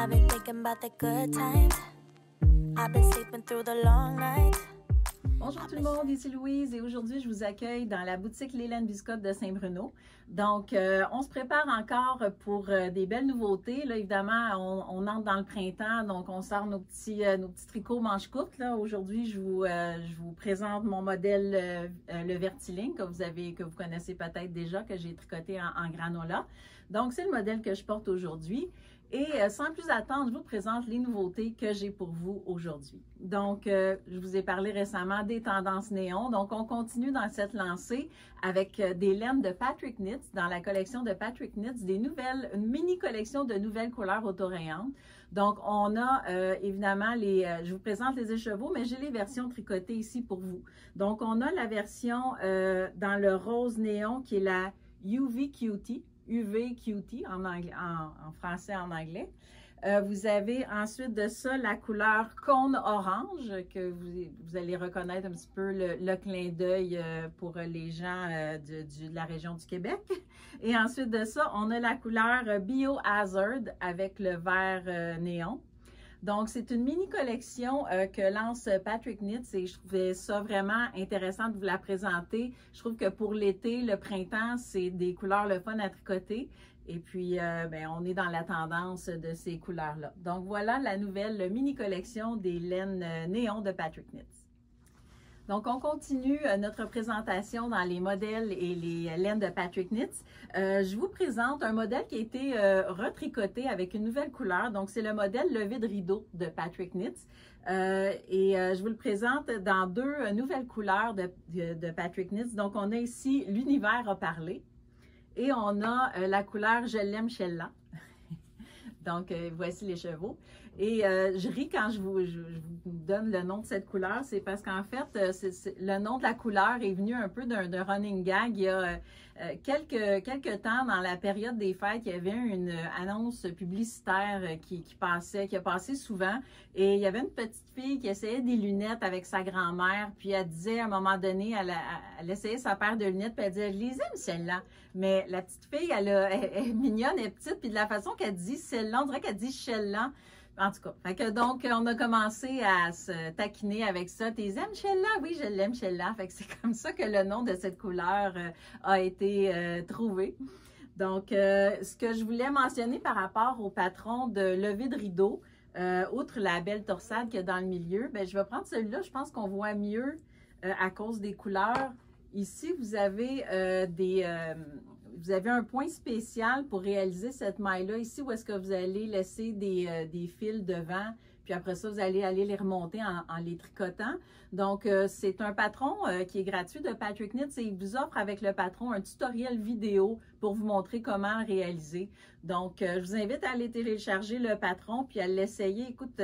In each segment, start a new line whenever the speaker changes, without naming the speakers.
I've been thinking about the good times. I've been sleeping through the long nights.
Bonjour tout le monde, ici Louise et aujourd'hui je vous accueille dans la boutique L'Hélène Biscotte de Saint-Bruno. Donc on se prépare encore pour des belles nouveautés. Là évidemment on entre dans le printemps, donc on sort nos petits tricots manches courtes. Là aujourd'hui je vous présente mon modèle le Vertiline que vous connaissez peut-être déjà, que j'ai tricoté en granola. Donc c'est le modèle que je porte aujourd'hui. Et sans plus attendre, je vous présente les nouveautés que j'ai pour vous aujourd'hui. Donc, je vous ai parlé récemment des tendances néon. Donc, on continue dans cette lancée avec des laines de Patrick Knits, dans la collection de Patrick Knits, une mini collection de nouvelles couleurs autorayantes. Donc, on a évidemment je vous présente les écheveaux, mais j'ai les versions tricotées ici pour vous. Donc, on a la version dans le rose néon qui est la UV Cutie. UV Cutie en français, en anglais. Vous avez ensuite de ça la couleur cône orange que vous allez reconnaître un petit peu le clin d'œil pour les gens de la région du Québec. Et ensuite de ça, on a la couleur Biohazard avec le vert néon. Donc, c'est une mini collection que lance Patrick Knits et je trouvais ça vraiment intéressant de vous la présenter. Je trouve que pour l'été, le printemps, c'est des couleurs le fun à tricoter. Et puis, on est dans la tendance de ces couleurs-là. Donc, voilà la nouvelle mini collection des laines néon de Patrick Knits. Donc, on continue notre présentation dans les modèles et les laines de Patrick Knits. Je vous présente un modèle qui a été retricoté avec une nouvelle couleur. Donc, c'est le modèle levé de rideau de Patrick Knits. Je vous le présente dans deux nouvelles couleurs de Patrick Knits. Donc, on a ici l'univers a parlé et on a la couleur Je l'aime Sheila. Donc, voici les chevaux. Et je ris quand je vous donne le nom de cette couleur, c'est parce qu'en fait, le nom de la couleur est venu un peu d'un running gag. Il y a quelques temps, dans la période des fêtes, il y avait une annonce publicitaire qui a passé souvent. Et il y avait une petite fille qui essayait des lunettes avec sa grand-mère. Puis elle disait à un moment donné, elle essayait sa paire de lunettes, puis elle disait « Je les aime celles-là ». Mais la petite fille, elle est mignonne, elle est petite, puis de la façon qu'elle dit celle-là, on dirait qu'elle dit Sheila. En tout cas, donc on a commencé à se taquiner avec ça. T'es aimes Sheila? Oui, je l'aime Sheila. Fait que c'est comme ça que le nom de cette couleur a été trouvé. Donc, ce que je voulais mentionner par rapport au patron de lever de rideau, outre la belle torsade qu'il y a dans le milieu, je vais prendre celui-là. Je pense qu'on voit mieux à cause des couleurs. Ici, vous avez vous avez un point spécial pour réaliser cette maille-là. Ici, où est-ce que vous allez laisser des fils devant, puis après ça, vous allez aller les remonter en les tricotant. Donc, c'est un patron qui est gratuit de Patrick Knits et il vous offre avec le patron un tutoriel vidéo pour vous montrer comment le réaliser. Donc, je vous invite à aller télécharger le patron puis à l'essayer. Écoute,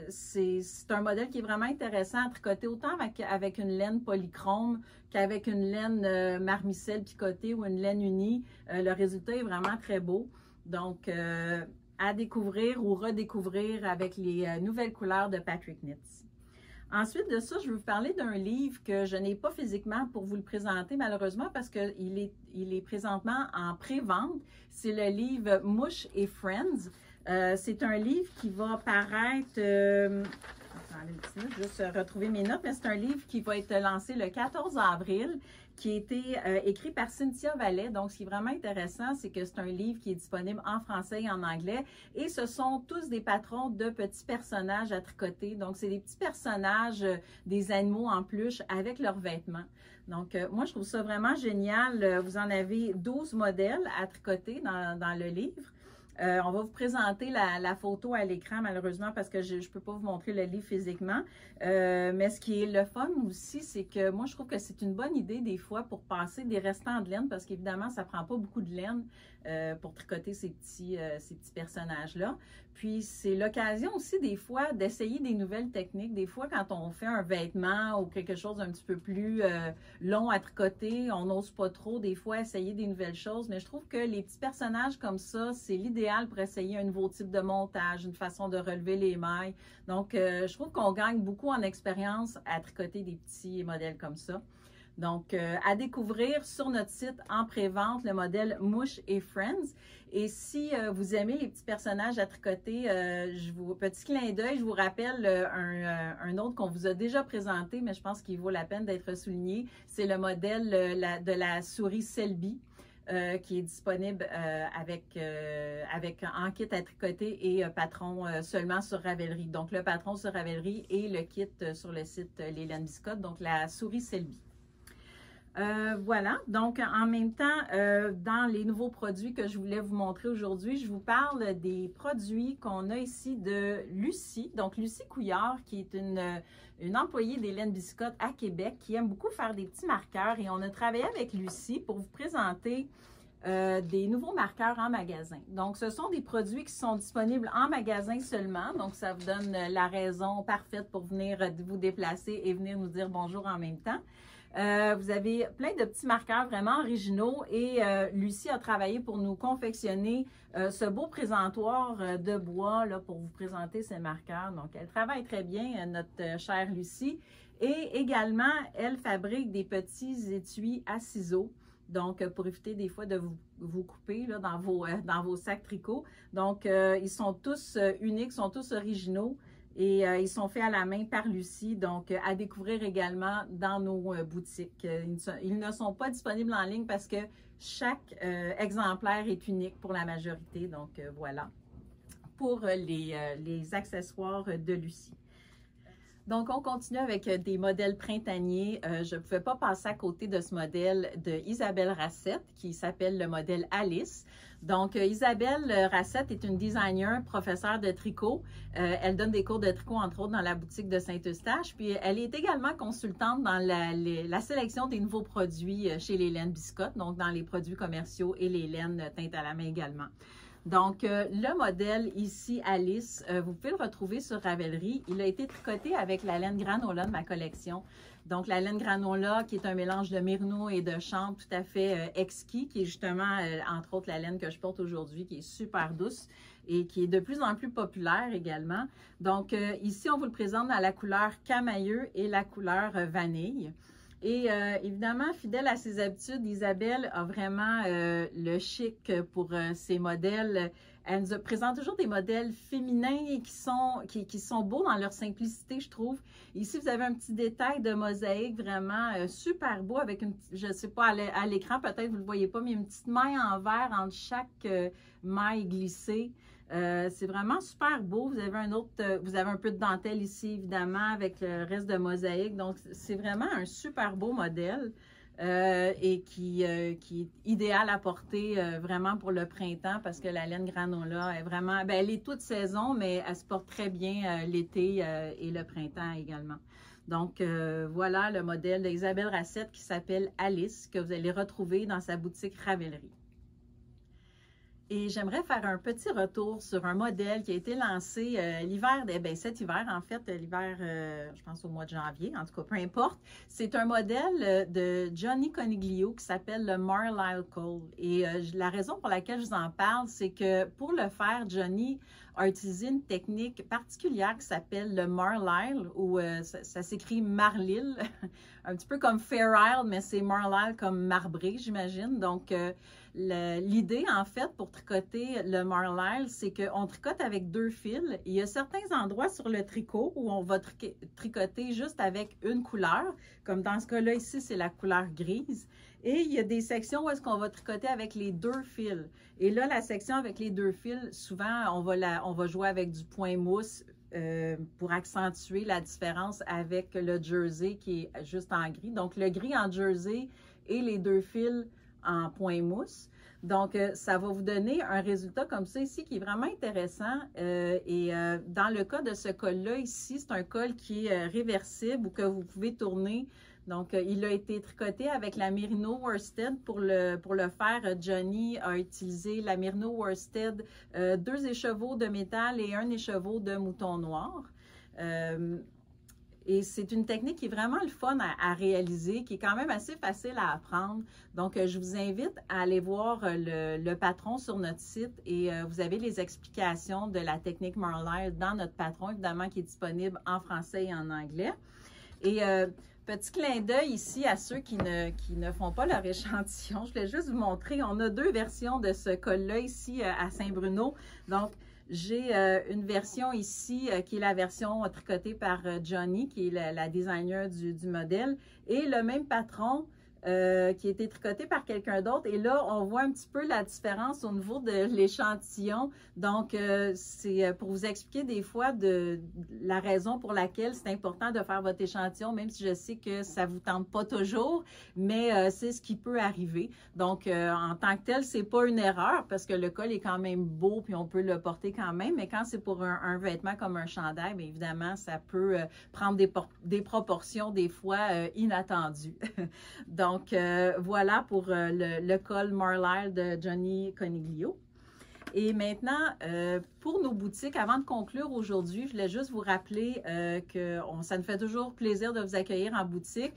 c'est un modèle qui est vraiment intéressant à tricoter autant avec une laine polychrome qu'avec une laine marmicelle picotée ou une laine unie. Le résultat est vraiment très beau. Donc, à découvrir ou redécouvrir avec les nouvelles couleurs de Patrick Knits. Ensuite de ça, je vais vous parler d'un livre que je n'ai pas physiquement pour vous le présenter malheureusement parce qu'il est présentement en pré-vente. C'est le livre Mouche et Friends. C'est un livre qui va paraître... attendez une petite minute, je vais juste retrouver mes notes, mais c'est un livre qui va être lancé le 14 avril, qui a été écrit par Cynthia Vallet. Donc, ce qui est vraiment intéressant, c'est que c'est un livre qui est disponible en français et en anglais. Et ce sont tous des patrons de petits personnages à tricoter. Donc, c'est des petits personnages, des animaux en peluche avec leurs vêtements. Donc, moi, je trouve ça vraiment génial. Vous en avez 12 modèles à tricoter dans le livre. On va vous présenter la photo à l'écran, malheureusement, parce que je ne peux pas vous montrer le livre physiquement. Mais ce qui est le fun aussi, c'est que moi, je trouve que c'est une bonne idée des fois pour passer des restants de laine, parce qu'évidemment, ça ne prend pas beaucoup de laine pour tricoter ces petits personnages-là. Puis, c'est l'occasion aussi des fois d'essayer des nouvelles techniques. Des fois, quand on fait un vêtement ou quelque chose d'un petit peu plus long à tricoter, on n'ose pas trop des fois essayer des nouvelles choses. Mais je trouve que les petits personnages comme ça, c'est l'idéal pour essayer un nouveau type de montage, une façon de relever les mailles. Donc, je trouve qu'on gagne beaucoup en expérience à tricoter des petits modèles comme ça. Donc, à découvrir sur notre site en pré-vente, le modèle Mouche et Friends. Et si vous aimez les petits personnages à tricoter, petit clin d'œil, je vous rappelle un autre qu'on vous a déjà présenté, mais je pense qu'il vaut la peine d'être souligné. C'est le modèle de la souris Selby. Qui est disponible avec en kit à tricoter et patron seulement sur Ravelry. Donc, le patron sur Ravelry et le kit sur le site Les Laines Biscotte, donc la souris Selby. Voilà, donc en même temps, dans les nouveaux produits que je voulais vous montrer aujourd'hui, je vous parle des produits qu'on a ici de Lucie. Donc, Lucie Couillard, qui est une employée des Laines Biscotte à Québec, qui aime beaucoup faire des petits marqueurs. Et on a travaillé avec Lucie pour vous présenter des nouveaux marqueurs en magasin. Donc, ce sont des produits qui sont disponibles en magasin seulement. Donc, ça vous donne la raison parfaite pour venir vous déplacer et venir nous dire bonjour en même temps. Vous avez plein de petits marqueurs vraiment originaux et Lucie a travaillé pour nous confectionner ce beau présentoir de bois là, pour vous présenter ces marqueurs. Donc, elle travaille très bien, notre chère Lucie. Et également, elle fabrique des petits étuis à ciseaux. Donc, pour éviter des fois de vous couper là, dans vos sacs tricot. Donc, ils sont tous uniques, sont tous originaux. Et ils sont faits à la main par Lucie, donc à découvrir également dans nos boutiques. Ils ne sont pas disponibles en ligne parce que chaque exemplaire est unique pour la majorité. Donc voilà, pour les accessoires de Lucie. Donc, on continue avec des modèles printaniers. Je ne pouvais pas passer à côté de ce modèle de Isabelle Racette qui s'appelle le modèle Alice. Donc, Isabelle Racette est une designer, professeure de tricot. Elle donne des cours de tricot, entre autres, dans la boutique de Saint-Eustache. Puis, elle est également consultante dans la sélection des nouveaux produits chez les Laines Biscotte, donc dans les produits commerciaux et les laines teintes à la main également. Donc, le modèle ici, Alice, vous pouvez le retrouver sur Ravelry. Il a été tricoté avec la laine granola de ma collection. Donc, la laine granola, qui est un mélange de mérino et de chanvre tout à fait exquis, qui est justement, entre autres, la laine que je porte aujourd'hui, qui est super douce et qui est de plus en plus populaire également. Donc, ici, on vous le présente dans la couleur camailleux et la couleur vanille. Et évidemment, fidèle à ses habitudes, Isabelle a vraiment le chic pour ses modèles. Elle nous présente toujours des modèles féminins et qui sont beaux dans leur simplicité, je trouve. Ici, vous avez un petit détail de mosaïque vraiment super beau avec une, je ne sais pas, à l'écran, peut-être vous ne le voyez pas, mais une petite maille en verre entre chaque maille glissée. C'est vraiment super beau. Vous avez un peu de dentelle ici, évidemment, avec le reste de mosaïque. Donc, c'est vraiment un super beau modèle et qui est idéal à porter vraiment pour le printemps parce que la laine granola est vraiment, bien, elle est toute saison, mais elle se porte très bien l'été et le printemps également. Donc, voilà le modèle d'Isabelle Racette qui s'appelle Alice, que vous allez retrouver dans sa boutique Ravelry. Et j'aimerais faire un petit retour sur un modèle qui a été lancé l'hiver, cet hiver en fait, l'hiver, je pense au mois de janvier, en tout cas, peu importe. C'est un modèle de Johnny Coniglio qui s'appelle le Marlisle Cole. Et la raison pour laquelle je vous en parle, c'est que pour le faire, Johnny a utilisé une technique particulière qui s'appelle le Marlisle, ou ça s'écrit Marlil, un petit peu comme Fair Isle, mais c'est Marlisle comme marbré, j'imagine. Donc, l'idée, en fait, pour tricoter le Marlisle, c'est qu'on tricote avec 2 fils. Il y a certains endroits sur le tricot où on va tricoter juste avec une couleur, comme dans ce cas-là, ici, c'est la couleur grise. Et il y a des sections où est-ce qu'on va tricoter avec les 2 fils. Et là, la section avec les 2 fils, souvent, on va jouer avec du point mousse pour accentuer la différence avec le jersey qui est juste en gris. Donc, le gris en jersey et les 2 fils en point mousse. Donc, ça va vous donner un résultat comme ça ici qui est vraiment intéressant. Dans le cas de ce col-là ici, c'est un col qui est réversible ou que vous pouvez tourner. Donc, il a été tricoté avec la Merino Worsted. Pour le faire, Johnny a utilisé la Merino Worsted, 2 écheveaux de métal et 1 écheveau de mouton noir. Et c'est une technique qui est vraiment le fun à réaliser, qui est quand même assez facile à apprendre. Donc, je vous invite à aller voir le patron sur notre site et vous avez les explications de la technique Marlisle dans notre patron, évidemment, qui est disponible en français et en anglais. Et Petit clin d'œil ici à ceux qui ne font pas leur échantillon. Je voulais juste vous montrer, on a deux versions de ce col-là ici à Saint-Bruno. Donc, j'ai une version ici qui est la version tricotée par Johnny, qui est la designer du modèle, et le même patron qui a été tricoté par quelqu'un d'autre. Et là, on voit un petit peu la différence au niveau de l'échantillon. Donc, c'est pour vous expliquer des fois la raison pour laquelle c'est important de faire votre échantillon, même si je sais que ça ne vous tente pas toujours, mais c'est ce qui peut arriver. Donc, en tant que tel, c'est pas une erreur parce que le col est quand même beau puis on peut le porter quand même. Mais quand c'est pour un vêtement comme un chandail, bien évidemment, ça peut prendre des proportions des fois inattendues. Donc, voilà pour le col Marlisle de Johnny Coniglio. Et maintenant, pour nos boutiques, avant de conclure aujourd'hui, je voulais juste vous rappeler que ça nous fait toujours plaisir de vous accueillir en boutique.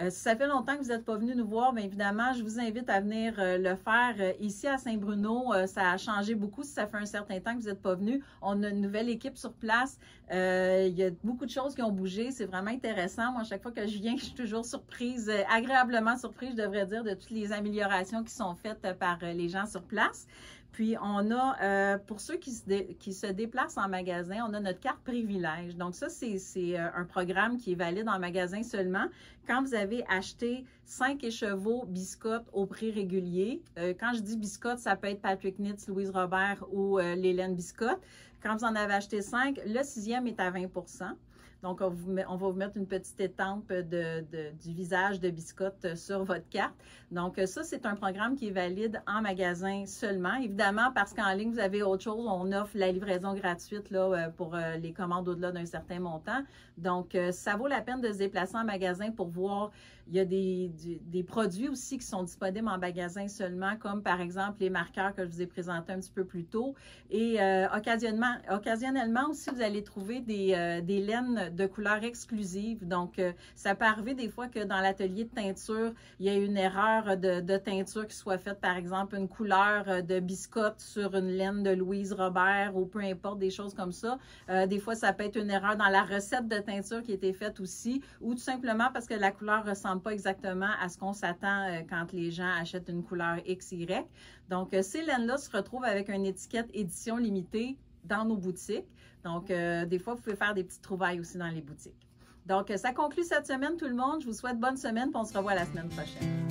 Si ça fait longtemps que vous n'êtes pas venu nous voir, bien évidemment, je vous invite à venir le faire ici à Saint-Bruno. Ça a changé beaucoup si ça fait un certain temps que vous n'êtes pas venu. On a une nouvelle équipe sur place. Il y a beaucoup de choses qui ont bougé. C'est vraiment intéressant. Moi, à chaque fois que je viens, je suis toujours surprise, agréablement surprise, je devrais dire, de toutes les améliorations qui sont faites par les gens sur place. Puis, on a, pour ceux qui se déplacent en magasin, on a notre carte privilège. Donc, ça, c'est un programme qui est valide en magasin seulement. Quand vous avez acheté 5 écheveaux biscottes au prix régulier, quand je dis biscottes, ça peut être Patrick Knits, Louise Robert ou l'Hélène Biscotte. Quand vous en avez acheté 5, le 6e est à 20 %. Donc, on va vous mettre une petite étampe du visage de biscotte sur votre carte. Donc, ça, c'est un programme qui est valide en magasin seulement. Évidemment, parce qu'en ligne, vous avez autre chose. On offre la livraison gratuite là, pour les commandes au-delà d'un certain montant. Donc, ça vaut la peine de se déplacer en magasin pour voir. Il y a des produits aussi qui sont disponibles en magasin seulement, comme par exemple les marqueurs que je vous ai présentés un petit peu plus tôt. Et occasionnellement aussi, vous allez trouver des laines de couleur exclusive. Donc, ça peut arriver des fois que dans l'atelier de teinture, il y a une erreur de teinture qui soit faite, par exemple, une couleur de biscotte sur une laine de Louise Robert ou peu importe, des choses comme ça. Des fois, ça peut être une erreur dans la recette de teinture qui a été faite aussi, ou tout simplement parce que la couleur ne ressemble pas exactement à ce qu'on s'attend quand les gens achètent une couleur XY. Donc, ces laines-là se retrouvent avec une étiquette édition limitée dans nos boutiques. Donc, des fois, vous pouvez faire des petites trouvailles aussi dans les boutiques. Donc, ça conclut cette semaine, tout le monde. Je vous souhaite bonne semaine, puis on se revoit la semaine prochaine.